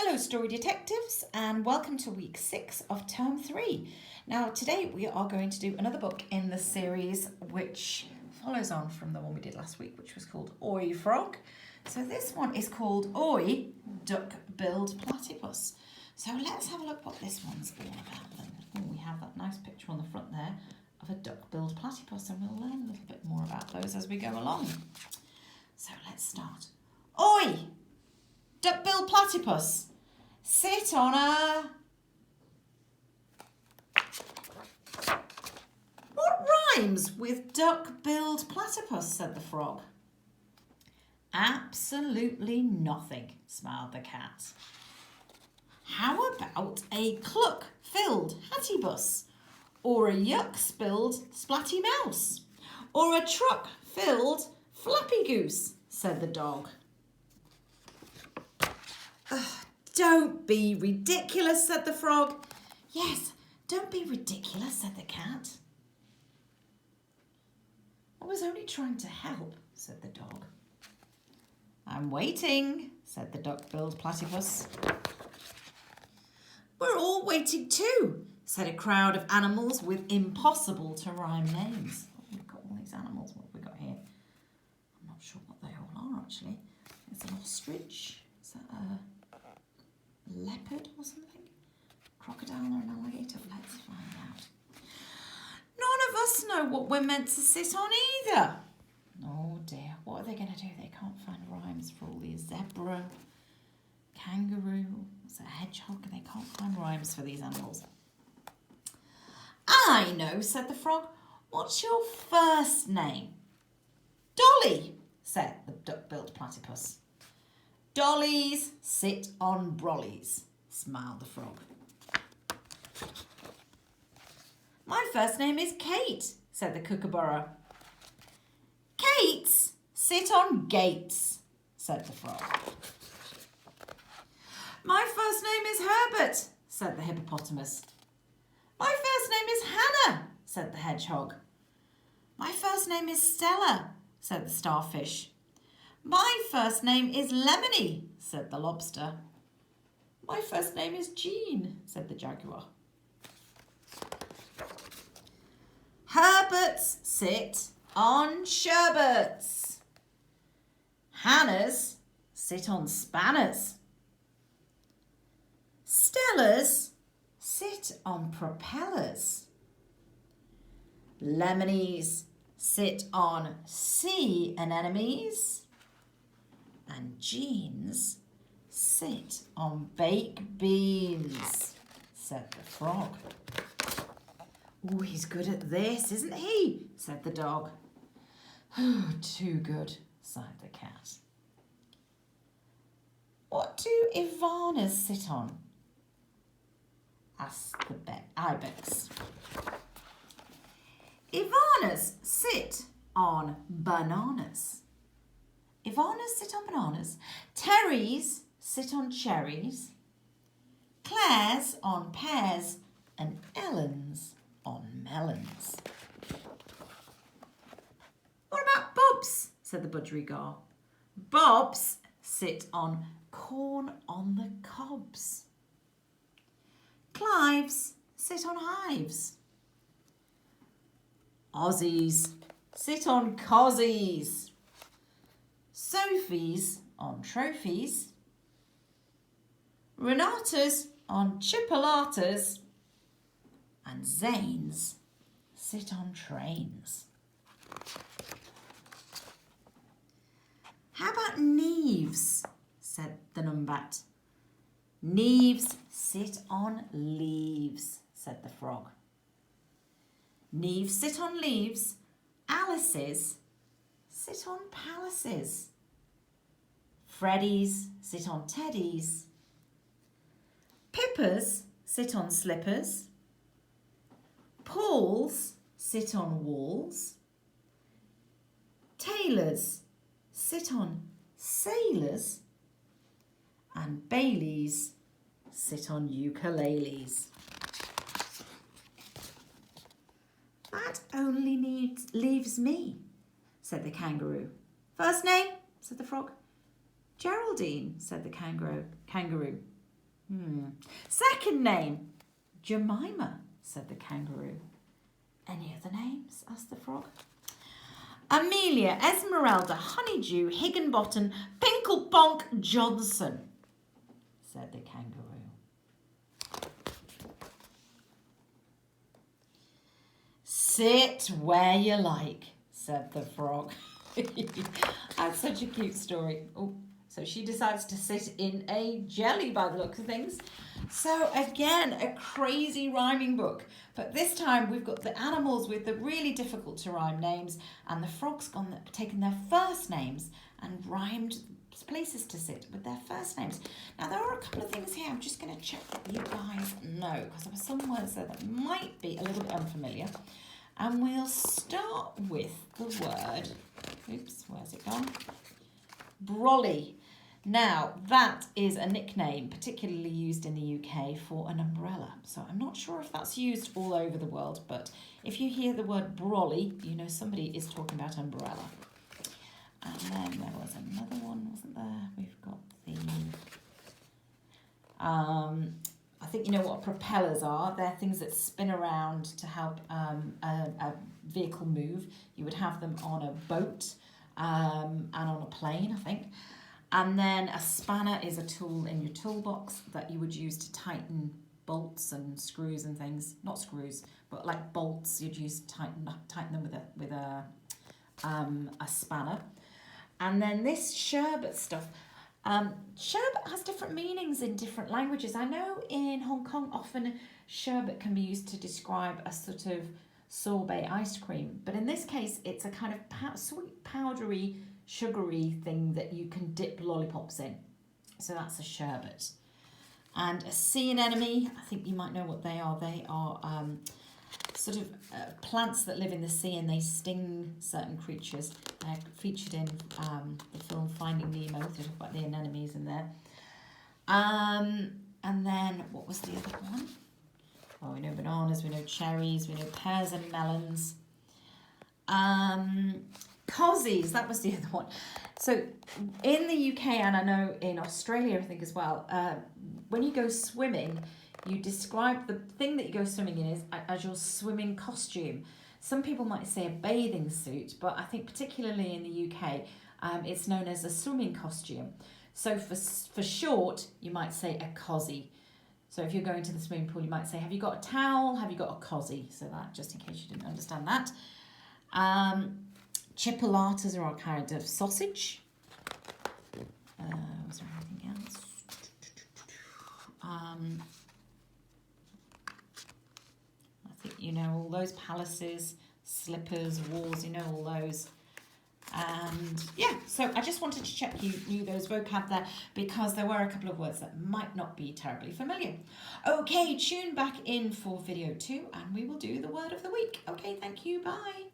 Hello Story Detectives and welcome to week 6 of term 3. Now today we are going to do another book in the series which follows on from the one we did last week, which was called Oi Frog. So this one is called Oi Duck-Billed Platypus. So let's have a look what this one's all about then. Oh, we have that nice picture on the front there of a duck-billed platypus, and we'll learn a little bit more about those as we go along. So let's start. Oi! Duck-billed platypus, sit on a... What rhymes with duck-billed platypus, said the frog. Absolutely nothing, smiled the cat. How about a cluck-filled hattybus, or a yuck-spilled splatty mouse, or a truck-filled flappy goose, said the dog. Don't be ridiculous, said the frog. Yes, don't be ridiculous, said the cat. I was only trying to help, said the dog. I'm waiting, said the duck-billed platypus. We're all waiting too, said a crowd of animals with impossible to rhyme names. Oh, we've got all these animals. What have we got here? I'm not sure what they all are, actually. It's an ostrich. Is that a leopard or something? Crocodile or an alligator? Let's find out. None of us know what we're meant to sit on either. Oh dear, what are they going to do? They can't find rhymes for all these. Zebra, kangaroo, what's a hedgehog? They can't find rhymes for these animals. I know, said the frog. What's your first name? Dolly, said the duck-billed platypus. Dollies sit on brollies, smiled the frog. My first name is Kate, said the kookaburra. Kates sit on gates, said the frog. My first name is Herbert, said the hippopotamus. My first name is Hannah, said the hedgehog. My first name is Stella, said the starfish. My first name is Lemony, said the lobster. My first name is Jean, said the jaguar. Herberts sit on sherbets. Hannahs sit on spanners. Stellas sit on propellers. Lemonies sit on sea anemones. And Jeans sit on baked beans, said the frog. Oh, he's good at this, isn't he? Said the dog. Oh, too good, sighed the cat. What do iguanas sit on? Asked the ibex. Iguanas sit on bananas. Iguanas sit on bananas. Terries sit on cherries. Claires on pears. And Ellens on melons. What about Bobs? Said the budgerigar. Bobs sit on corn on the cobs. Clives sit on hives. Aussies sit on cozzies. Sophies on trophies. Renatas on chipolatas. And Zanes sit on trains. How about Neves? Said the numbat. Neves sit on leaves, said the frog. Neves sit on leaves. Alice's sit on palaces. Freddies sit on teddies. Pippers sit on slippers. Pauls sit on walls. Tailors sit on sailors. And Baileys sit on ukuleles. That only leaves me, said the kangaroo. First name, said the frog. Geraldine, said the kangaroo. Second name, Jemima, said the kangaroo. Any other names? Asked the frog. Amelia, Esmeralda, Honeydew, Higginbottom, Pinklebonk, Johnson, said the kangaroo. Sit where you like, said the frog. That's such a cute story. Oh, so she decides to sit in a jelly by the look of things. So again, a crazy rhyming book. But this time we've got the animals with the really difficult to rhyme names, and the frogs taken their first names and rhymed places to sit with their first names. Now there are a couple of things here I'm just going to check that you guys know, because there were some words there that might be a little bit unfamiliar. And we'll start with the word, oops, where's it gone? Brolly. Now, that is a nickname particularly used in the UK for an umbrella. So I'm not sure if that's used all over the world, but if you hear the word brolly, you know somebody is talking about umbrella. And then there was another one, wasn't there? We've got the... I think you know what propellers are. They're things that spin around to help a vehicle move. You would have them on a boat and on a plane, I think. And then a spanner is a tool in your toolbox that you would use to tighten bolts and screws and things. Not screws, but like bolts you'd use to tighten them with a spanner. And then this sherbet stuff. Sherbet has different meanings in different languages. I know in Hong Kong often sherbet can be used to describe a sort of sorbet ice cream, but in this case it's a kind of sweet powdery sugary thing that you can dip lollipops in. So that's a sherbet. And a sea anemone, I think you might know what they are. They are sort of plants that live in the sea and they sting certain creatures. They're featured in the film Finding Nemo. They talk about the anemones in there. And then, what was the other one? Oh, we know bananas, we know cherries, we know pears and melons. Cozzies, that was the other one. So in the UK, and I know in Australia, I think as well, when you go swimming, you describe the thing that you go swimming in as your swimming costume. Some people might say a bathing suit, but I think particularly in the UK, it's known as a swimming costume. So for short, you might say a cozzy. So if you're going to the swimming pool, you might say, have you got a towel? Have you got a cozzy? So that, just in case you didn't understand that. Chipolatas are a kind of sausage. Was there anything else? I think you know all those palaces, slippers, walls, you know all those. And yeah, so I just wanted to check you knew those vocab there because there were a couple of words that might not be terribly familiar. Okay, tune back in for video 2 and we will do the word of the week. Okay, thank you, bye.